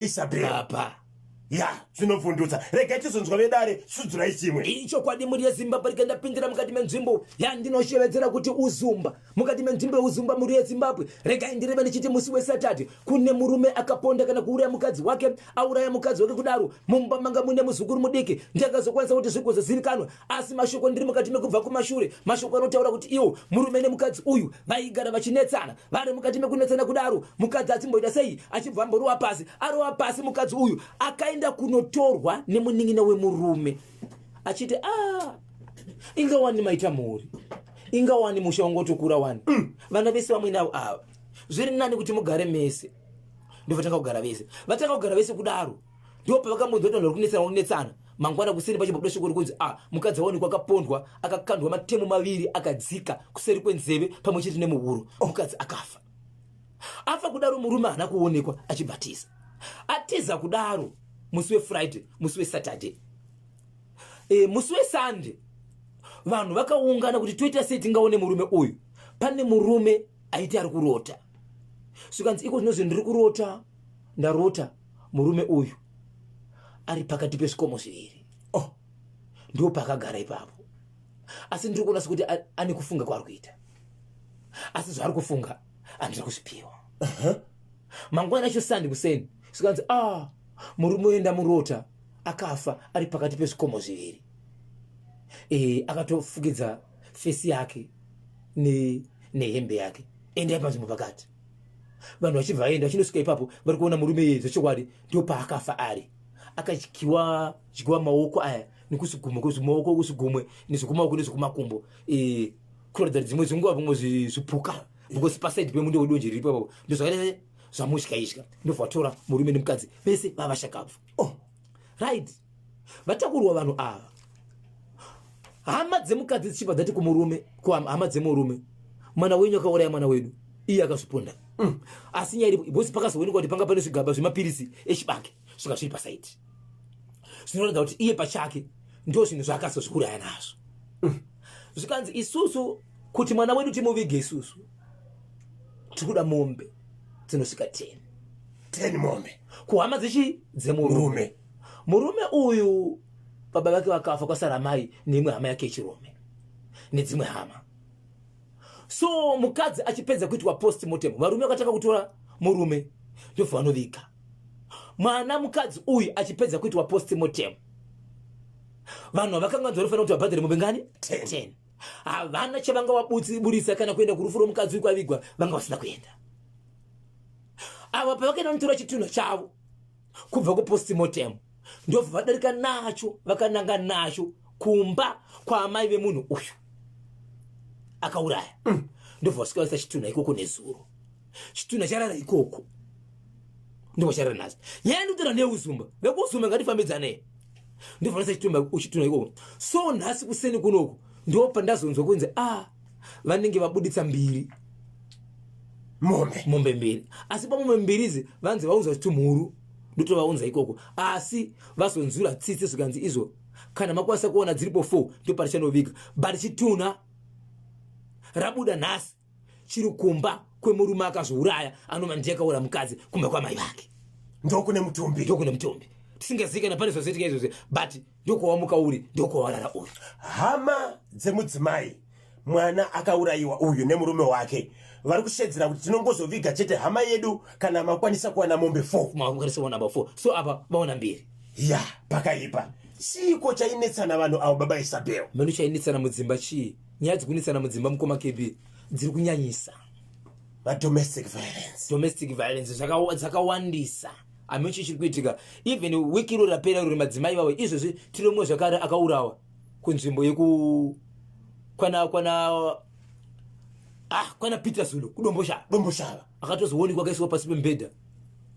Isabel apa ya zvinovhundutsa rega tizonzwa vedare sudzurai chimwe icho kwadi muri yezimbabwe rikaenda pindira mukati menzvimbo yandinoshevedzera kuti uzumba mukati menzvimbo yeuzumba muri yezimbabwe regai ndireve ndichiti musi wesatati kune murume akaponda kana kuuraya mukadzi wake auraya mukadzi wake kudaro mumba manga mune muzukuru mudiki ndakazokwanisa kuti zvigozozivikanwa asi mashoko ndiri mukati mekubva kumashure mashoko anotaura kuti iwo murume nemukadzi uyu vaigara vachinetsana vari mukati mekunetsana kudaro mukadzi achimboita sei achibva amborowa pasi arowa pasi mukadzi uyu akaenda kunotorwa nemunin'ina wemurume achiti ingawani maita muri ingawani musha wangotokura wani vana vese vamwe navo ava zviri nani kuti mugare mese ndovatanga kugara vese vatanga kugara vese kudaro ndopa vakambonzwa kunetsana mangwana kuseri pachibva shoko rikunzi mukadzi waonekwa akapondwa akakandwa matemu maviri akadzika kuseri kwenzeve pamwe chete nemuhuro mukadzi akafa afa kudaro murume haana kuonekwa achibhatiza atiza kudaro musi wefriday musi wesaturday musi wesunday vanhu vakaungana kuti toita sei tingaone murume uyu pane murume aiti ari kurota svikanzi iko zvinozvi ndiri kurota ndarota murume uyu ari pakati pezvikomo zviviri ndo pakagara ipapo asi ndiri kuona sekuti ane kufunga kwaari kuita asi zvaari kufunga handiri kuzvipiwa mangwana acho sandi kuseni svikanzi murume uenda murota akafa ari pakati pezvikomo zviviri akatofukidza fesi yake nehembe yake endai panzvimbo pakati vanhu vachibva vaenda vachinosvika ipapo vari kuona murume iye zvechokwadi ndio paakafa ari akadyiwa maoko aya nekuzvigumwe kwezvimaoko kuzvigumwe nezvekumaoko nezvekumakumbo kuratidza kuti dzimwe dzenguva vamwe zvipuka because pasaidi pemundo wedonje riri ipapo ndozvakaita zvamutyaitywa ndobva vatora murume nemukadzi vese vavashakabva right vatakurwa vanhu ava hama dzemukadzi dzichibva dzati kumurume kuhama dzemurume mwana wenyu akauraya mwana wedu iye akazviponda asi nyaya iripo bosi pakazoonekwa kuti panga pane zvigaba zvemapirisi echibage zvika zviri pasaiti zvinoratidza kuti iye pachake ndo zvinhu zvaakazozviuraya nazvo zvikanzi isusu kuti mwana wedu timuvige isusu tikuda mombe dzinosvika 10 mombe kuhama dzemurume murume uyu baba vake vakafa kwasara mai neimwe hama yake yechirume nedzimwe hama so mukadzi achipedza kuitwa postmortem varume vakataka kutora murume ndobva vanoviga mwana mukadzi uyu achipedza kuitwa postmortem vanhu vakanganzwa vanofanira kuti vabhadhare mombe ngani 10 havana chavanga vaburisa kana kuenda kurufu romukadzi uyu kwavigwa vanga vasina kuenda ava pavakaenda notora chitunha chavo kubva kupostmortem ndobva vadarika nacho vakananga nacho kumba kwaamai vemunhu uyu akauraya ndobva vasvika chitunha ikoko nezuro chitunha charara ikoko ndobva charara nazo nyaya ndotera neuzumba vekuzumba ngatifambidzanei ndobva vanasa chitunha ikoko so nhasi kuseni kunoku ndopa ndazonzwa kunzi vanenge vabuditsa mombe mbiri asi pamombe mbiri idzi vanzi vaunza chitumhuru ndotovaunza ikoko asi vazonzura tsitsi zvikanzi izvo kana makwanisa kuona dziripo 4 ndoparichanovika but chitunha rabuda nhasi chiri kumba kwemurume akazvouraya anoma ndiyakaura mukadzi kumba kwamai vake ndokune mutumbi tisingazikana pane zvazoitika izvozve but ndokwawamuka uri ndokwawarara uri hama dzemudzimai mwana akaurayiwa uyu nemurume wake vari kushedzera kuti tinongozoviga chete hama yedu kana makwanisa kuwana mombe 4 so apa vaona 2 ya pakaipa chiko chainetsana vanhu avo baba Isabel meno chainetsana mudzimba chii nyaya dzikunetsana mudzimba mukoma kebi dziri kunyanyisa domestic violence dzakawandisa amechi chiri kuitika even wiki iro rapera ruri madzimai vavo izvozvi tiromwe zvakare akaurawa kunzvimbo yeku kwana Peter Zulu kudomboshava akatozoonekwa akaiswa pasi pembedha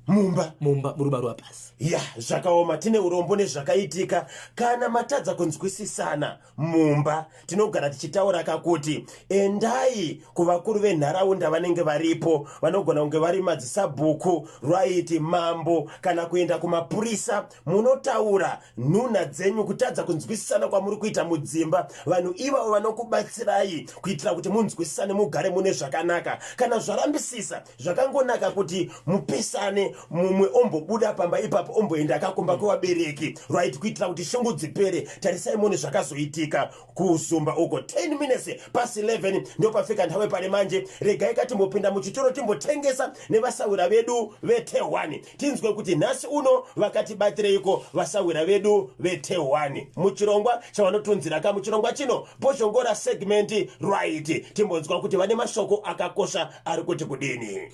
mumba murubaru wapasi ya zvakaoma tine urombo nezvakaitika kana matadza kunzwisisana mumba tinogara tichitaura kakuti endai kuvakuru venharaunda vanenge varipo vanogona kunge vari madzisabhuku raiti mambo kana kuenda kumapurisa munotaura nhuna dzenyu kutadza kunzwisisana kwamuri kuita mudzimba vanhu ivavo vanokubatsirai kuitira kuti munzwisisane mugare mune zvakanaka kana zvarambisisa zvakangonaka kuti mupisane mumwe ombobuda pamba ipapo omboenda akakomba kwevabereki right kuitira kuti shungu dzipere. Tarisai mone zvakazoitika kuusumba uko 10 minutes pasi 11 ndio pafika nthawe pale manje. Regai katimbopinda muchitoro timbotengesa nevasawira vedu ve-T1 tinzwe kuti nhasi uno vakatibatireiko vasawira vedu ve-T1 muchirongwa chavanotunzira muchirongwa chino poshongora segment right timbonzwa kuti vane mashoko akakosha ari kuti kudini.